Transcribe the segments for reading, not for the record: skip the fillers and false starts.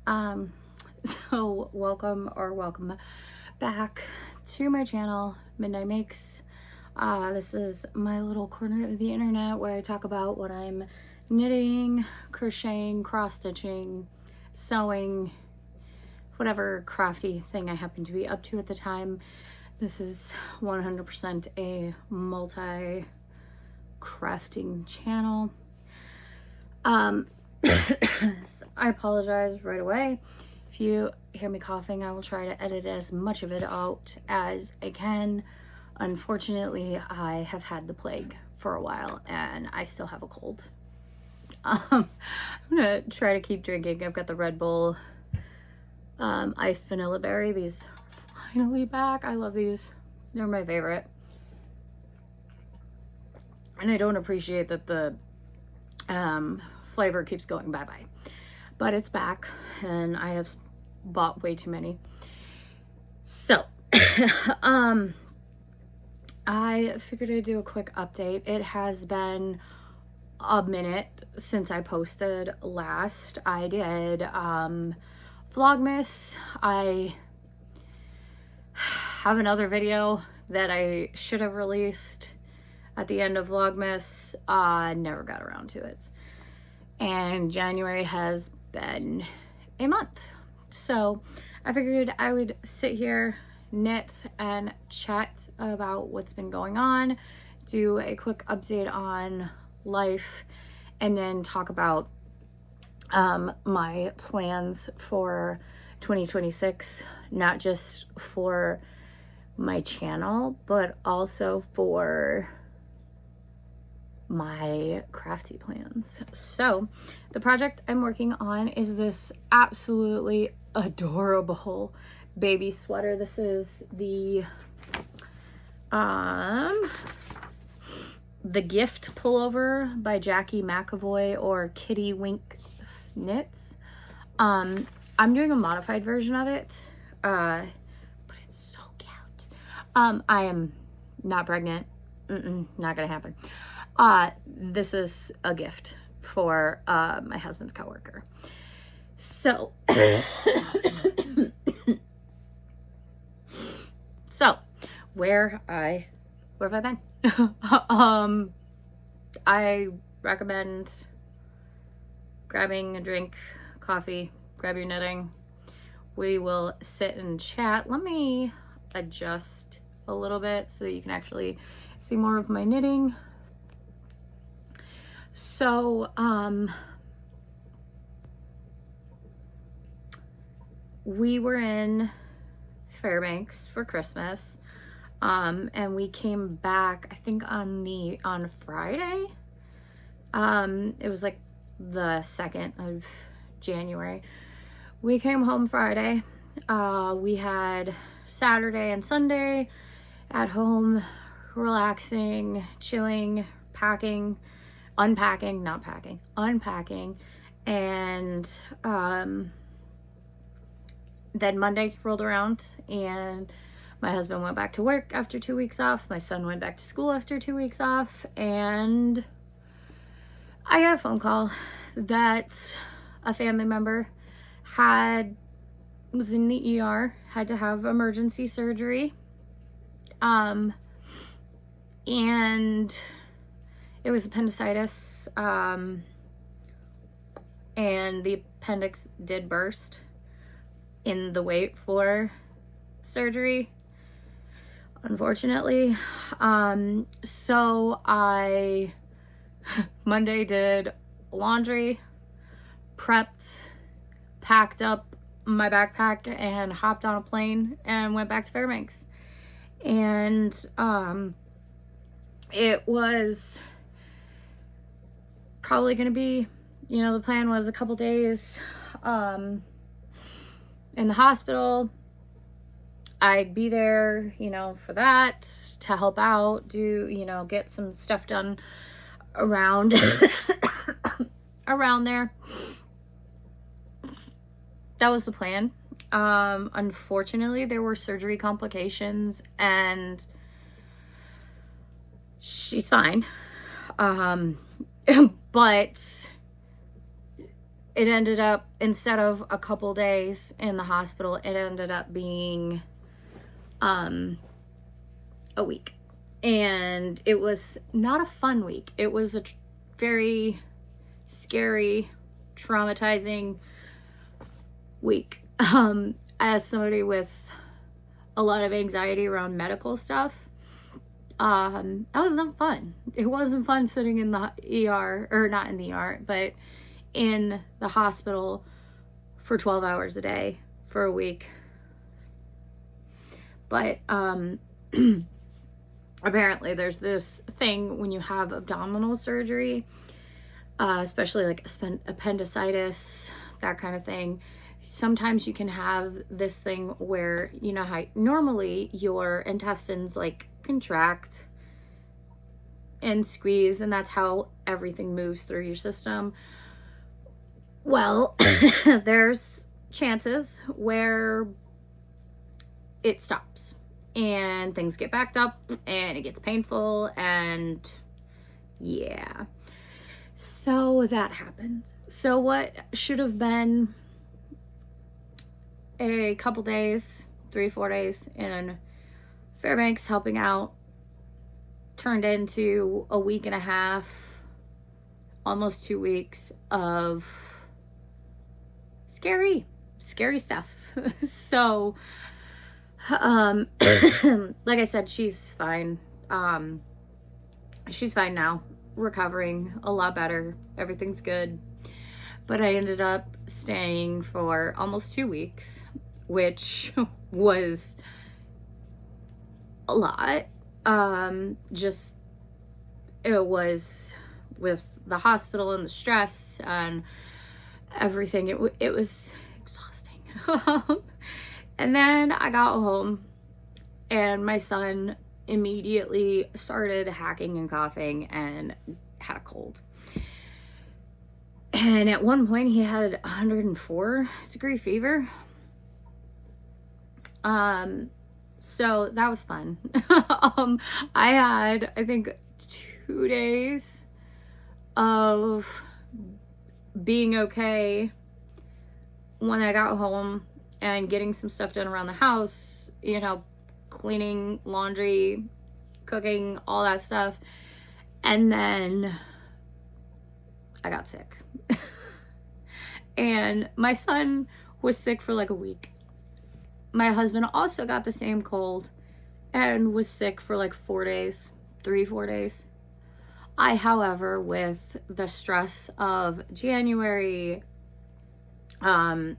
Um, so welcome back to my channel, Midnight Makes. This is my little corner of the internet where I talk about what I'm knitting, crocheting, cross-stitching, sewing, whatever crafty thing I happen to be up to at the time. This is 100% a multi-crafting channel. So I apologize right away. If you hear me coughing, I will try to edit as much of it out as I can. Unfortunately, I have had the plague for a while and I still have a cold. I'm gonna try to keep drinking. I've got the Red Bull iced vanilla berry. These are finally back. I love these. They're my favorite. And I don't appreciate that the flavor keeps going bye-bye. But it's back and I have bought way too many. So, I figured I'd do a quick update. It has been a minute since I posted last. I did Vlogmas. I have another video that I should have released at the end of Vlogmas. Never got around to it. And January has been a month. So I figured I would sit here, knit, and chat about what's been going on, do a quick update on life, and then talk about my plans for 2026, not just for my channel, but also for my crafty plans. So the project I'm working on is this absolutely adorable baby sweater. This is the Gift Pullover by Jackie McAvoy or Kitty Wink Knits. I'm doing a modified version of it, but it's so cute. I am not pregnant. Not gonna happen. This is a gift for my husband's coworker. So, where have I been? I recommend grabbing a drink, coffee, grab your knitting. We will sit and chat. Let me adjust a little bit so that you can actually see more of my knitting. So, we were in Fairbanks for Christmas, and we came back, I think on Friday. It was like the 2nd of January. We came home Friday. We had Saturday and Sunday at home, relaxing, chilling, packing, unpacking, not packing, unpacking, and then Monday rolled around and my husband went back to work after 2 weeks off. My son went back to school after 2 weeks off, and I got a phone call that a family member was in the ER, had to have emergency surgery, and it was appendicitis, and the appendix did burst in the wait for surgery, unfortunately. So I Monday did laundry, prepped, packed up my backpack, and hopped on a plane and went back to Fairbanks. And it was probably gonna be, the plan was a couple days in the hospital. I'd be there, for that, to help out, get some stuff done around around there. That was the plan. Unfortunately, there were surgery complications, and she's fine. But it ended up, instead of a couple days in the hospital, it ended up being a week. And it was not a fun week. It was a very scary, traumatizing week. As somebody with a lot of anxiety around medical stuff, that wasn't fun. It wasn't fun sitting in the ER, or not in the ER, but in the hospital for 12 hours a day for a week. But apparently there's this thing when you have abdominal surgery, especially like appendicitis, that kind of thing. Sometimes you can have this thing where, you know how normally your intestines like contract and squeeze, and that's how everything moves through your system. Well, there's chances where it stops and things get backed up and it gets painful, and yeah. So that happened. So what should have been a couple days, 3-4 days in Fairbanks helping out turned into a week and a half, almost 2 weeks of scary stuff. So like I said, she's fine. She's fine now, recovering a lot better. Everything's good. But I ended up staying for almost 2 weeks, which was a lot. Just, it was with the hospital and the stress and everything. It was exhausting. And then I got home and my son immediately started hacking and coughing and had a cold. And at one point he had 104-degree fever. So that was fun. I had, I think, 2 days of being okay when I got home and getting some stuff done around the house, you know, cleaning, laundry, cooking, all that stuff. And then I got sick. And my son was sick for like a week. My husband also got the same cold and was sick for like 4 days, 3-4 days. I, however, with the stress of January, you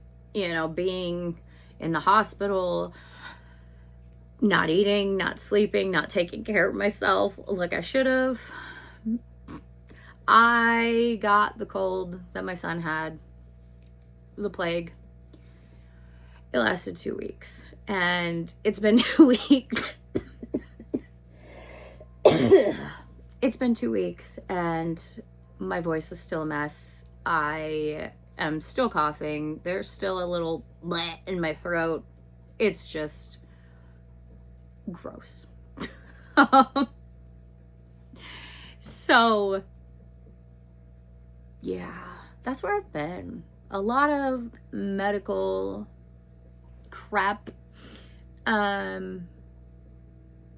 know, being in the hospital, not eating, not sleeping, not taking care of myself like I should have, I got the cold that my son had, the plague. It lasted 2 weeks, and it's been 2 weeks. It's been 2 weeks, and my voice is still a mess. I am still coughing. There's still a little bleh in my throat. It's just gross. So, yeah, that's where I've been. A lot of medical crap. But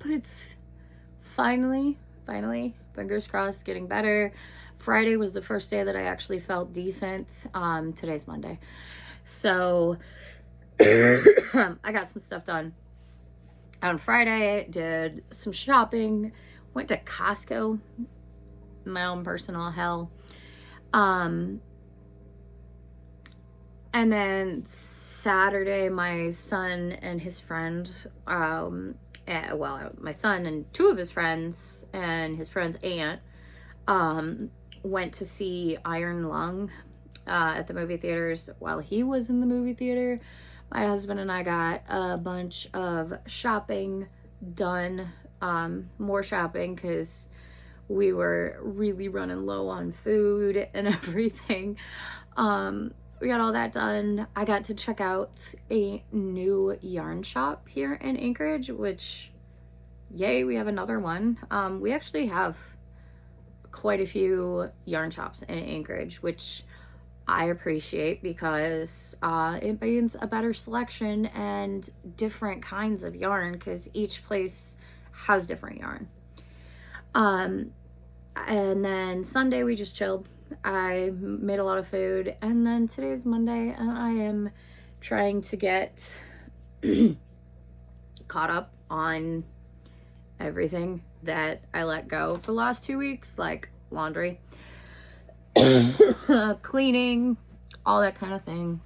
it's finally, fingers crossed, getting better. Friday was the first day that I actually felt decent. Today's Monday. So I got some stuff done. On Friday, did some shopping, went to Costco, my own personal hell. And then Saturday, my son and his friend, my son and 2 of his friends and his friend's aunt, went to see Iron Lung at the movie theaters. While he was in the movie theater, my husband and I got a bunch of shopping done, more shopping, because we were really running low on food and everything. We got all that done. I got to check out a new yarn shop here in Anchorage, which, yay, we have another one. We actually have quite a few yarn shops in Anchorage, which I appreciate, because it means a better selection and different kinds of yarn, because each place has different yarn. And then Sunday we just chilled. I made a lot of food, and then today's Monday and I am trying to get caught up on everything that I let go for the last 2 weeks, like laundry, cleaning, all that kind of thing.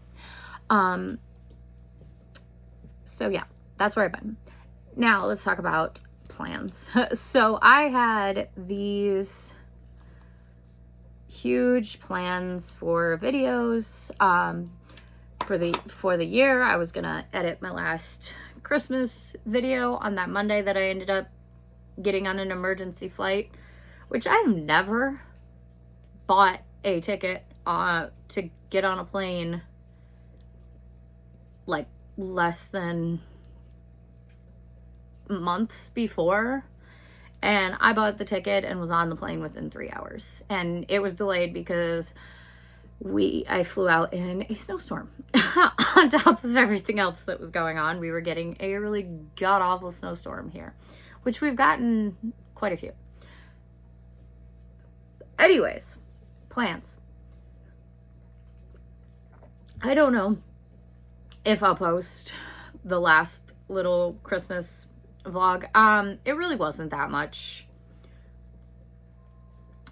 So yeah, that's where I've been. Now let's talk about plans. So I had these huge plans for videos. For the year, I was gonna edit my last Christmas video on that Monday that I ended up getting on an emergency flight, which I've never bought a ticket to get on a plane like less than months before, and I bought the ticket and was on the plane within 3 hours, and it was delayed because I flew out in a snowstorm. On top of everything else that was going on, we were getting a really god-awful snowstorm here, which we've gotten quite a few. Anyways, plans. I don't know if I'll post the last little Christmas vlog. It really wasn't that much,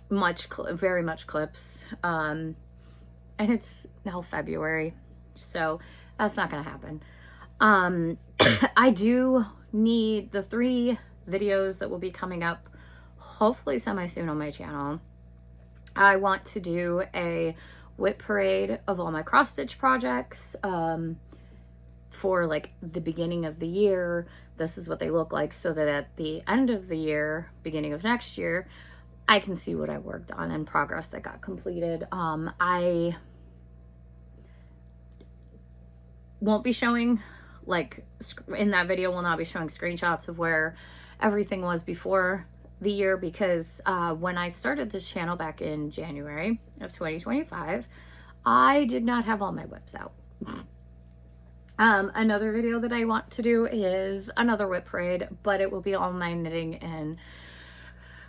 very much clips. And it's now February, so that's not gonna happen. I do need the 3 videos that will be coming up hopefully semi-soon on my channel. I want to do a whip parade of all my cross stitch projects for like the beginning of the year. This is what they look like, so that at the end of the year, beginning of next year, I can see what I worked on and progress that got completed. I won't be showing, like, in that video will not be showing screenshots of where everything was before the year, because when I started this channel back in January of 2025, I did not have all my whips out. Another video that I want to do is another whip parade, but it will be all my knitting and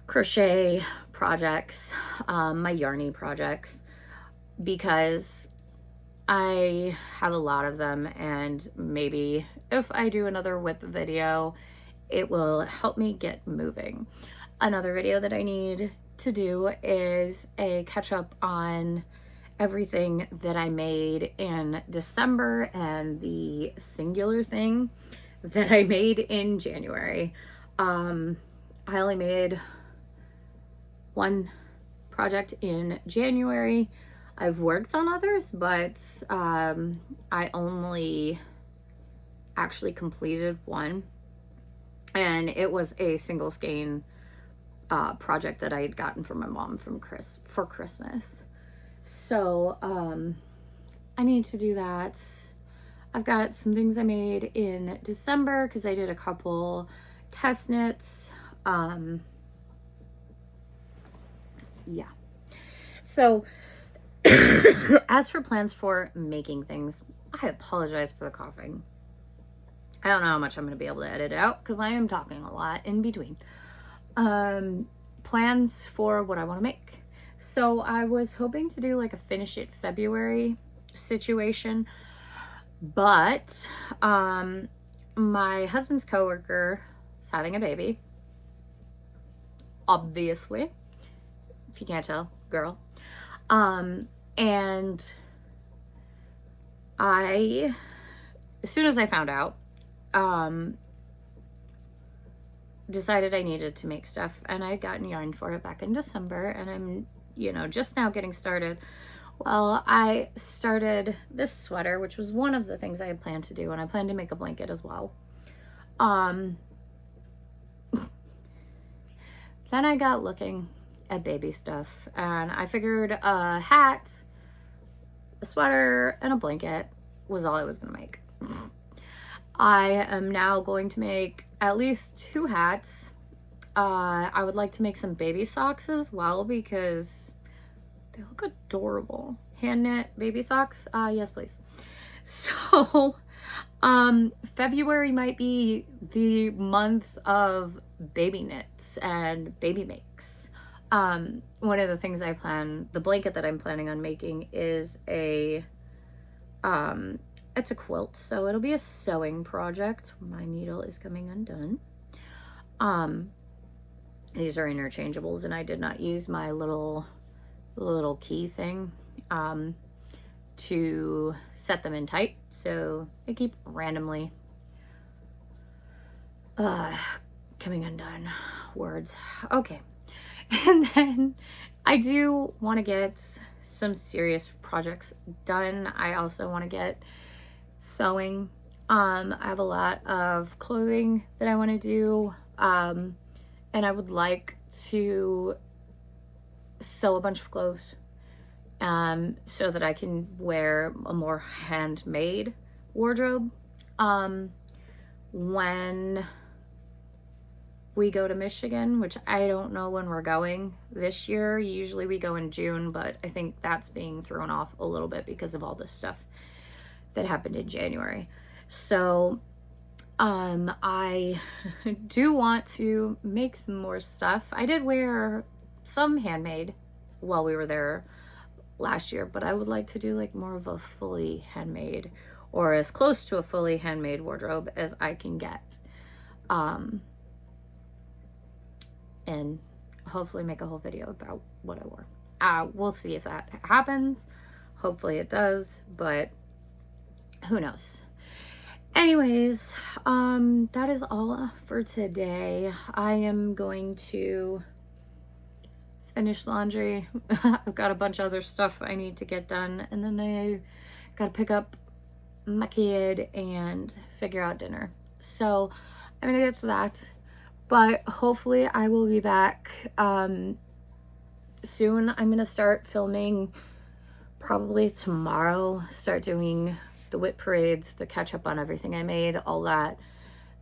crochet projects, my yarny projects, because I have a lot of them, and maybe if I do another whip video, it will help me get moving. Another video that I need to do is a catch up on everything that I made in December and the singular thing that I made in January. I only made one project in January. I've worked on others, but I only actually completed one, and it was a single skein project that I had gotten from my mom for Christmas. So I need to do that. I've got some things I made in December because I did a couple test knits. Yeah. So as for plans for making things, I apologize for the coughing. I don't know how much I'm going to be able to edit it out because I am talking a lot in between. Plans for what I want to make. So I was hoping to do like a finish it February situation, but my husband's coworker is having a baby. Obviously, if you can't tell, girl. And as soon as I found out, decided I needed to make stuff, and I had gotten yarn for it back in December, and I'm, just now getting started. Well, I started this sweater, which was one of the things I had planned to do, and I planned to make a blanket as well. Then I got looking at baby stuff, and I figured a hat, a sweater, and a blanket was all I was gonna make. I am now going to make at least 2 hats. I would like to make some baby socks as well because they look adorable. hand knit baby socks? Yes, please. So, February might be the month of baby knits and baby makes. One of the things the blanket that I'm planning on making is it's a quilt, so it'll be a sewing project. My needle is coming undone. These are interchangeables, and I did not use my little key thing to set them in tight, so they keep randomly coming undone. Words. Okay. And then I do want to get some serious projects done. I also want to get sewing. I have a lot of clothing that I want to do, and I would like to sew a bunch of clothes so that I can wear a more handmade wardrobe when we go to Michigan, which I don't know when we're going this year. Usually we go in June, but I think that's being thrown off a little bit because of all this stuff that happened in January. So I do want to make some more stuff. I did wear some handmade while we were there last year, but I would like to do like more of a fully handmade, or as close to a fully handmade wardrobe as I can get. And hopefully make a whole video about what I wore. We'll see if that happens. Hopefully it does, but who knows. Anyways, that is all for today. I am going to finish laundry. I've got a bunch of other stuff I need to get done, and then I gotta pick up my kid and figure out dinner. So I'm gonna get to that. But hopefully I will be back soon. I'm going to start filming probably tomorrow. Start doing the WIT parades, the catch up on everything I made, all that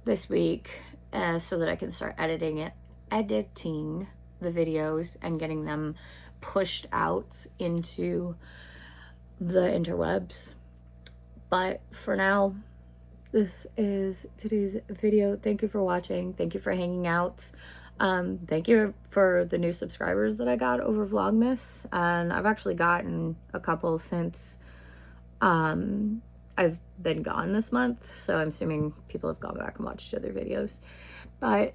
this week, so that I can start editing the videos and getting them pushed out into the interwebs. But for now, this is today's video. Thank you for watching. Thank you for hanging out. Thank you for the new subscribers that I got over Vlogmas. And I've actually gotten a couple since I've been gone this month. So I'm assuming people have gone back and watched other videos. But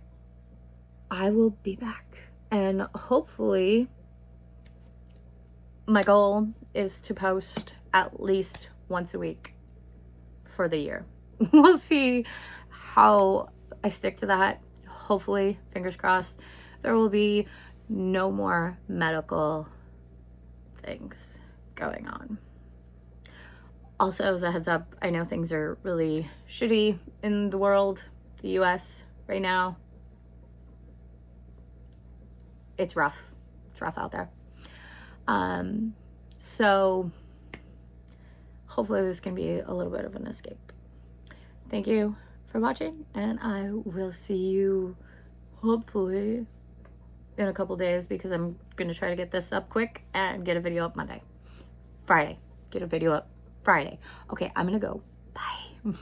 I will be back. And hopefully my goal is to post at least once a week for the year. We'll see how I stick to that. Hopefully, fingers crossed, there will be no more medical things going on. Also, as a heads up, I know things are really shitty in the world, the US right now. It's rough. It's rough out there. So hopefully this can be a little bit of an escape. Thank you for watching, and I will see you hopefully in a couple days, because I'm going to try to get this up quick and get a video up Friday. Get a video up Friday. Okay, I'm going to go. Bye.